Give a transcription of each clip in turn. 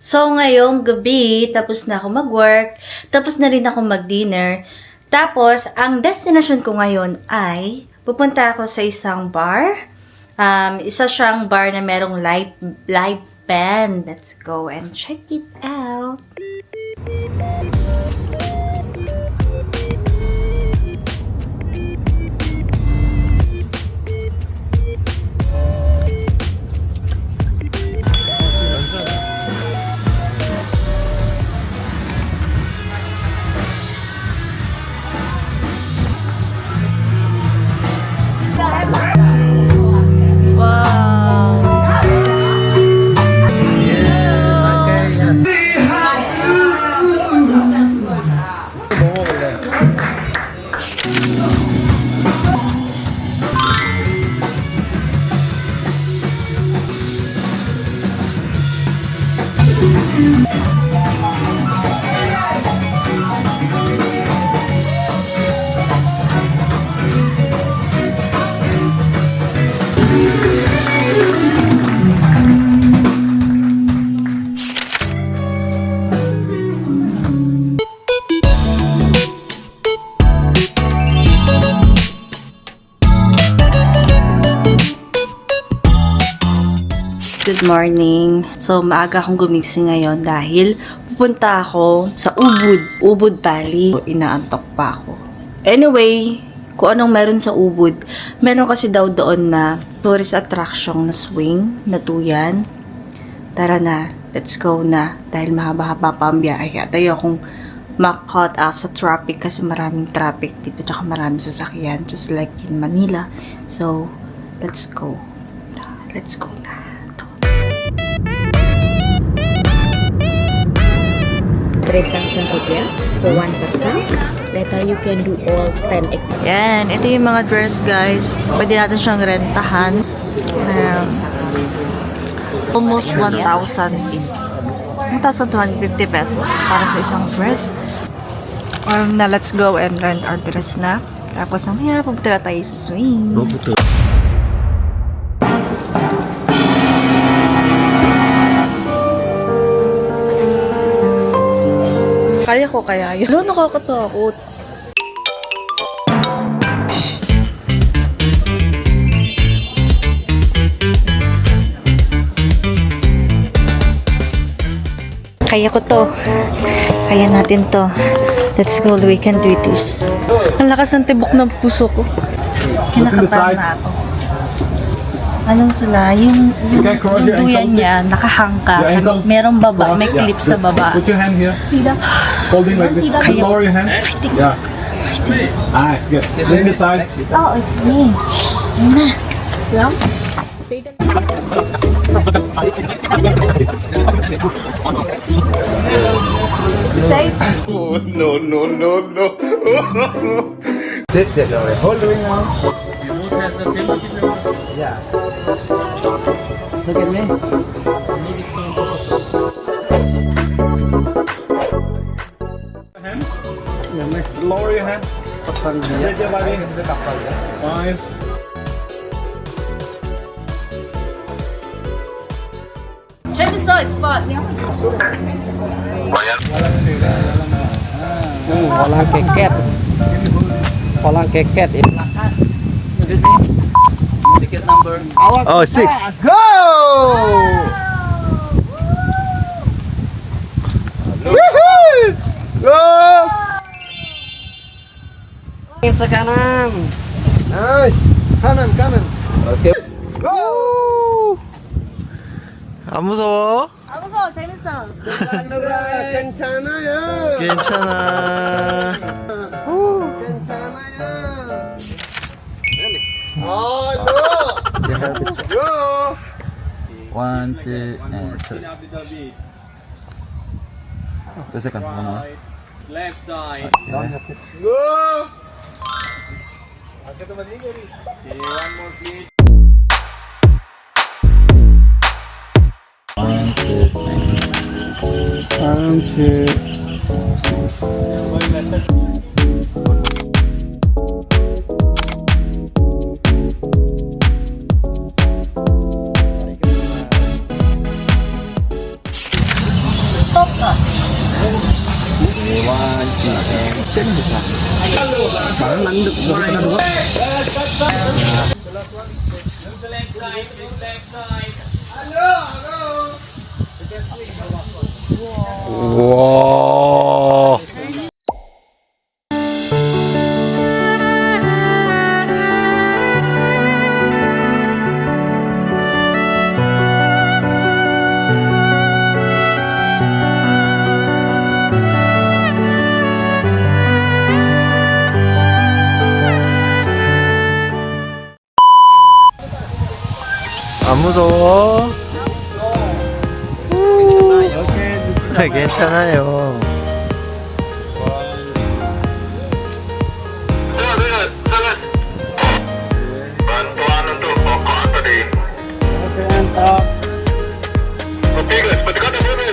So, ngayong gabi, tapos na ako mag-work, tapos na rin ako mag-dinner. Tapos, ang destination ko ngayon ay, pupunta ako sa isang bar. Isa siyang bar na merong live band. Let's go and check it out. Good morning. So, maaga akong gumising ngayon dahil pupunta ako sa Ubud Valley. Inaantok pa ako. Anyway, kung anong meron sa Ubud, meron kasi daw doon na tourist attraction na swing, na tuyan. Tara na, let's go na. Dahil mahaba-haba pa ang biyahe. At ayokong ma-cut off sa traffic kasi maraming traffic dito tsaka maraming sasakyan. Just like in Manila. So, let's go. Let's go na. 3,000 rupiah for one person. Later you can do all 10 activities. Yan, ito yung mga dress guys. Pwede natin siyang rentahan. Almost 1,250 pesos para sa isang dress. Na let's go and rent our dress na. Tapos mamaya pupunta tayo sa swing. Kaya ko kaya yun. Ano, nakakatakot. Kaya ko to. Kaya natin to. Let's go, we can do this. Ang lakas ng tibok ng puso ko. Kinakabahan na ako. Anong sila? Yung tuyan niya, nakahangka. Merong baba, may clip sa baba. Put your hand here. Holding like this. Lower your hand. Yeah. Ah, it's good. Bring this side. Oh, it's me. Yun na. Safe. Oh, no. Sit. Hold the ring now. Yeah. Look at me. Lower your hand. Take your body. Fine. Check it's fun. Walang keket. Walang keket. Ticket number. Oh, 6. Let's go! Woohoo! Go! Sa kanan. Nice. Kanan. Okay. Go! 안 무서워? 아, 무서워. 재밌어. 괜찮아요. 괜찮아요. 아, 너. 1, 2, and 3. The second one more. Left side. Go. Okay, one more please. 1, 2. One, two, and The left side, this left side. Wow. 안 무서워? 괜찮아요. Bantuan untuk pokok tadi. Oke guys, berdekat dulu.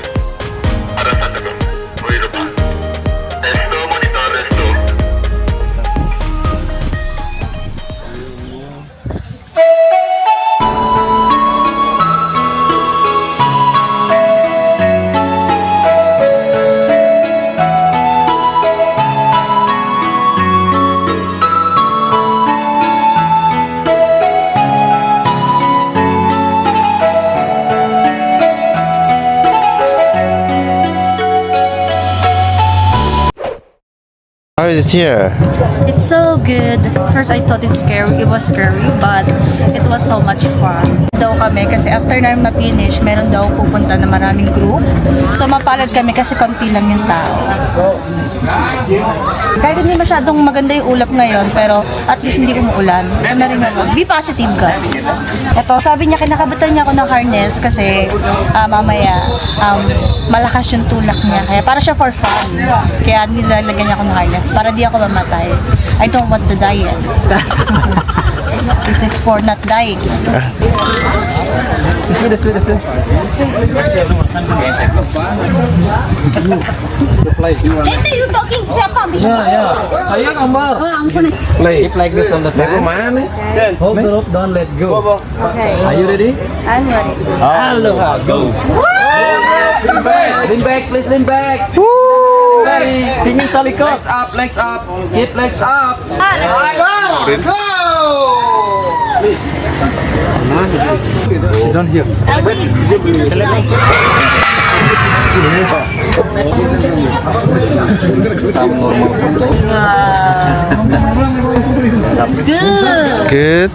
Ada satu tuh. Oh, di depan. Resto, monitor resto. How is it here? It's so good. First, I thought it's scary. It was scary, but it was so much fun. Daw kami kasi after namin ma-finish, meron daw pupunta na maraming group. So, mapalad kami kasi konti lang yung tao. Kahit hindi masyadong maganda yung ulap ngayon, pero at least hindi umuulan. So, na rin ako. Be positive, guys. Ito, sabi niya, kinakabutan niya ako ng harness kasi mamaya malakas yung tulak niya. Kaya para siya for fun. Kaya nilalagyan niya ako ng harness para di ako mamatay. I don't want to die yet. This is for not dying. This way. Ito yung talking siapa? Play. Keep like this on the table. Hold the rope, don't let go. Okay. Are you ready? I'm ready. Aloha, go. Lean back, please lean back. Woo! Tingin sa likod. Legs up. Keep legs up. You don't hear. That's good. Good.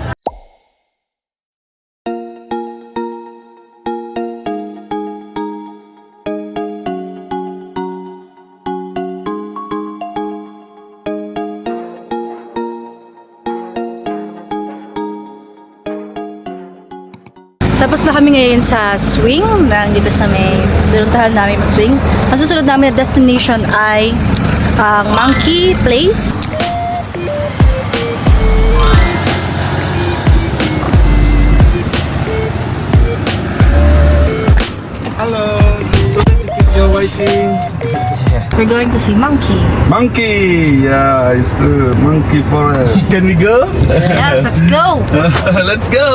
Tapos na kami ngayon sa swing, dito sa may pinuntahan namin mag-swing. Ang susunod namin na destination ay ang Monkey Place. Hello. So keep you waiting. We're going to see Monkey. Monkey, yeah, it's the monkey forest. Can we go? Yes, let's go! Let's go!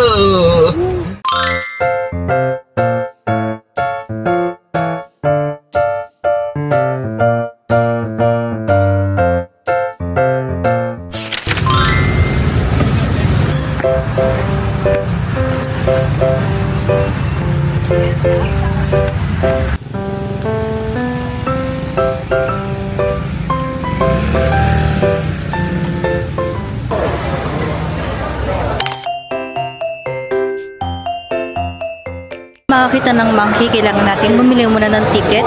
Makakita ng monkey, kailangan natin bumili muna ng ticket.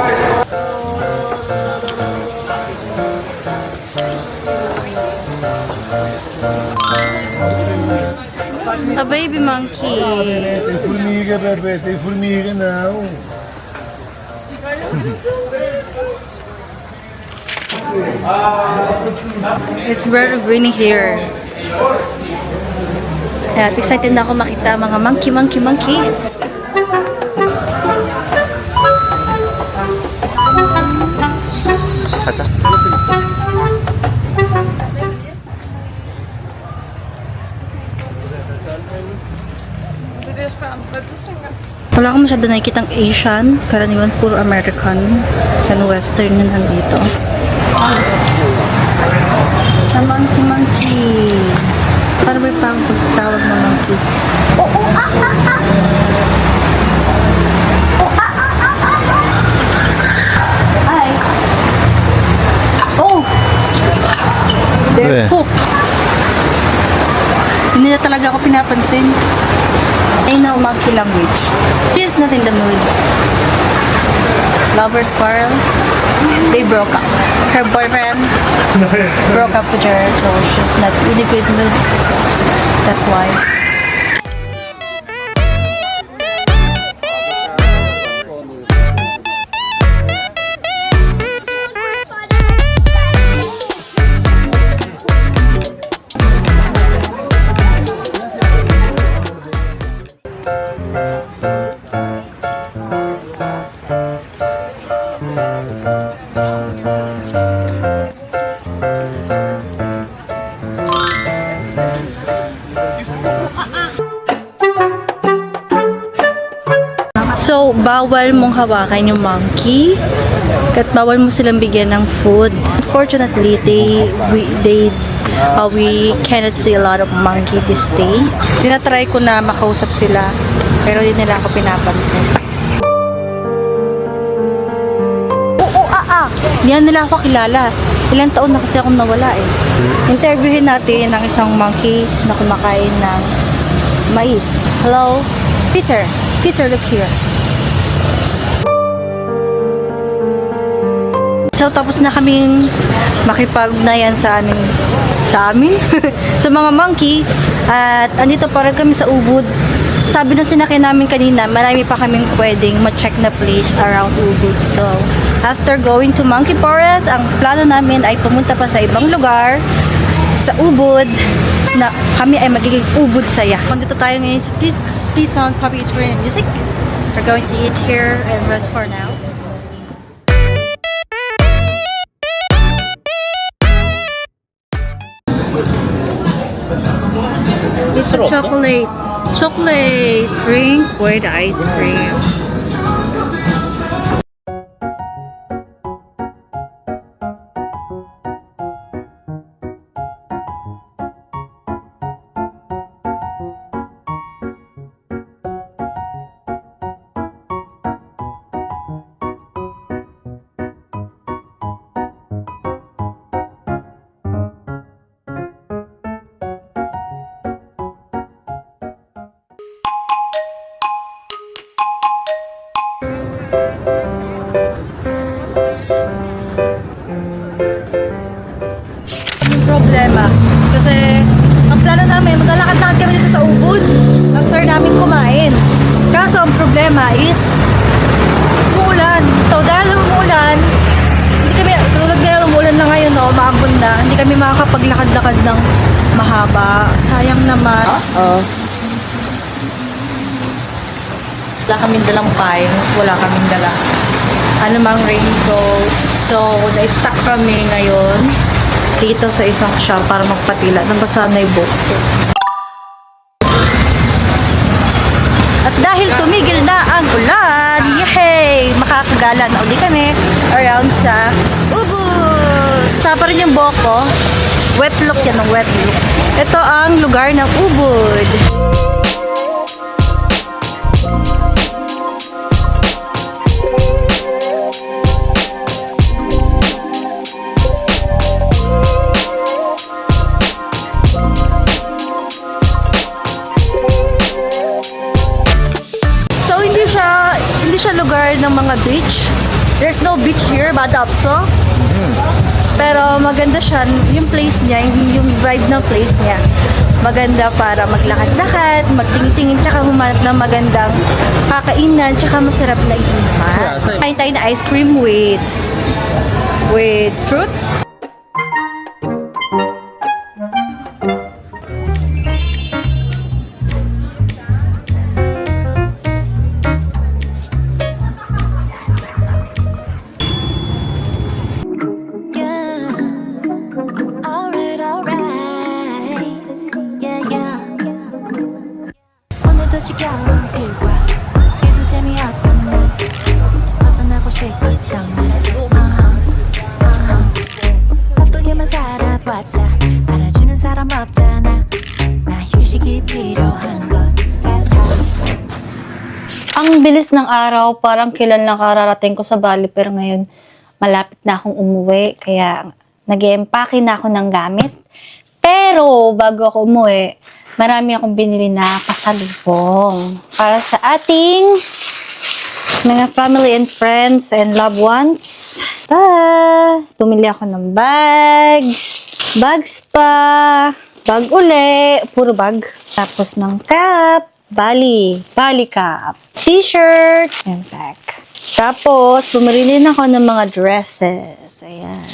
A baby monkey. Tem formiga não. It's very rainy here. Kaya excited na ako makita mga monkey. Wala akong masyado nakikitang Asian. Karaniwan puro American and Western na nandito. Sa monkey. Paano ba yung pagtawag ng monkey? Hi. Oh! They're Where? poop. Hindi na talaga ako pinapansin. I know monkey language. She's not in the mood. Lovers quarrel. They broke up. Her boyfriend broke up with her, so she's not in a good mood. That's why. So, bawal mong hawakan yung monkey at bawal mo silang bigyan ng food. Unfortunately, we cannot see a lot of monkey this day. Tinatry ko na makausap sila pero hindi nila ako pinapansin. Hindi nila ako kilala. Ilang taon na kasi akong nawala eh. Interviewin natin ang isang monkey na kumakain ng mais. Hello? Peter. Peter, look here. So, tapos na kaming makipag-ugnayan sa amin, sa mga monkey. At andito pa rin kami sa Ubud. Sabi nung sinakay namin kanina, marami pa kaming pwedeng ma-check na place around Ubud. So, after going to Monkey Forest, ang plano namin ay pumunta pa sa ibang lugar sa Ubud na kami ay magiging Ubud saya. Nandito tayo ngayon sa Peace on Coffee Eatery and Music. We're going to eat here and rest for now. It's a chocolate drink with ice cream. Problema. Kasi, ang plano namin, maglalakad-lakad kami dito sa Ubud after namin kumain. Kaso, ang problema is umuulan. So, dahil umuulan, hindi kami, tulad ngayon, umuulan na ngayon, no, maambon na, hindi kami makakapaglakad-lakad ng mahaba. Sayang naman. Wala kaming dalang pines, wala kaming dala anumang raincoat. So, na-stuck kami ngayon dito sa isang shop para magpatila. Nabasa na yung book ko. At dahil tumigil na ang ulan, yay! Makakagala na uli kami around sa Ubud. Sapa rin yung buhok ko. Wet look yan, ang wet look. Ito ang lugar ng Ubud. Hindi siya lugar ng mga beach. There's no beach here, Badapso. Pero maganda siya, yung place niya, yung vibe ng place niya. Maganda para maglakad-lakad, magtingin-tingin, tsaka humanap ng magandang kakainan, tsaka masarap na inuman. Kain tayo na ice cream with fruits. 지겨운 일과 얘도 걱정은 바쁘게만 살아봤자 알아주는 사람 없잖아 나 휴식이 필요한 것 같아 Ang bilis ng araw, parang kailan lang kararating ko sa Bali, pero ngayon malapit na akong umuwi, kaya nag-empake na ako ng gamit. Pero bago ako umuwi, marami akong binili na pasalubong para sa ating mga family and friends and loved ones. Bumili ako ng bags pa, bag uli, puro bag. Tapos ng cap, Bali cap, t-shirt, and bag. Tapos, bumili din ako ng mga dresses. Ayan.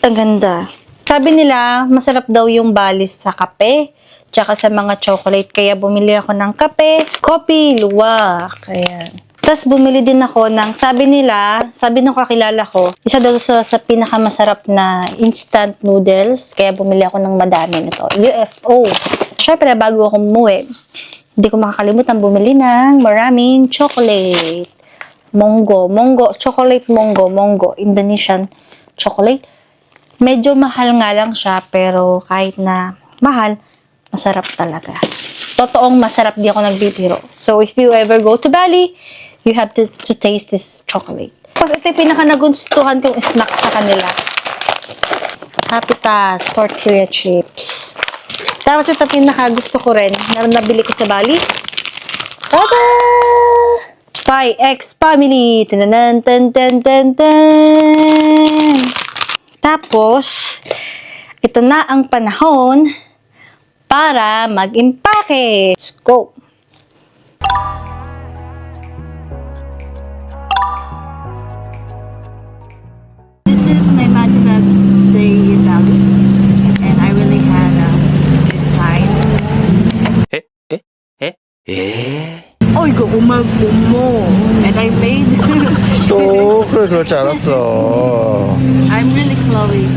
Ang ganda. Sabi nila, masarap daw yung Bali sa kape, tsaka sa mga chocolate. Kaya bumili ako ng kape, kopi, luwak. Ayan. Tapos bumili din ako ng, sabi ng kakilala ko, isa daw sa pinakamasarap na instant noodles. Kaya bumili ako ng madami nito. UFO. Syempre, bago ako umuwi, hindi ko makakalimutan bumili ng maraming chocolate. Chocolate Mongo, Indonesian chocolate. Medyo mahal nga lang siya, pero kahit na mahal, masarap talaga. Totoong masarap, di ako nagbibiro. So, if you ever go to Bali, you have to taste this chocolate. Tapos, ito yung pinaka-nagustuhan kong snack sa kanila. Hapitas, tortilla chips. Tapos, ito pinaka-gusto ko rin, na nabili ko sa Bali. Tada! Spy X Family! Tananan, tan, tan, tan, tan! Tapos, ito na ang panahon para mag-impake. Let's go! This is my Majibab day in Bali, and I really had a good time. Oh, 이거 고모. And I made. 또 그래 그럴 줄 알았어. I'm really Chloe.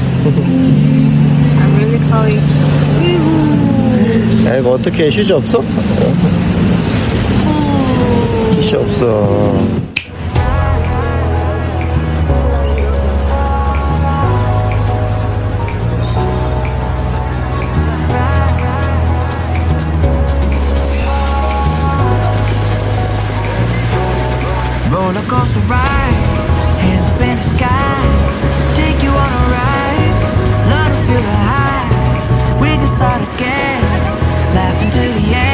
야 이거 어떻게 휴지 없어? 휴지 없어. Roller coaster ride, hands up in the sky, take you on a ride, love to feel the high, we can start again, laugh until the end.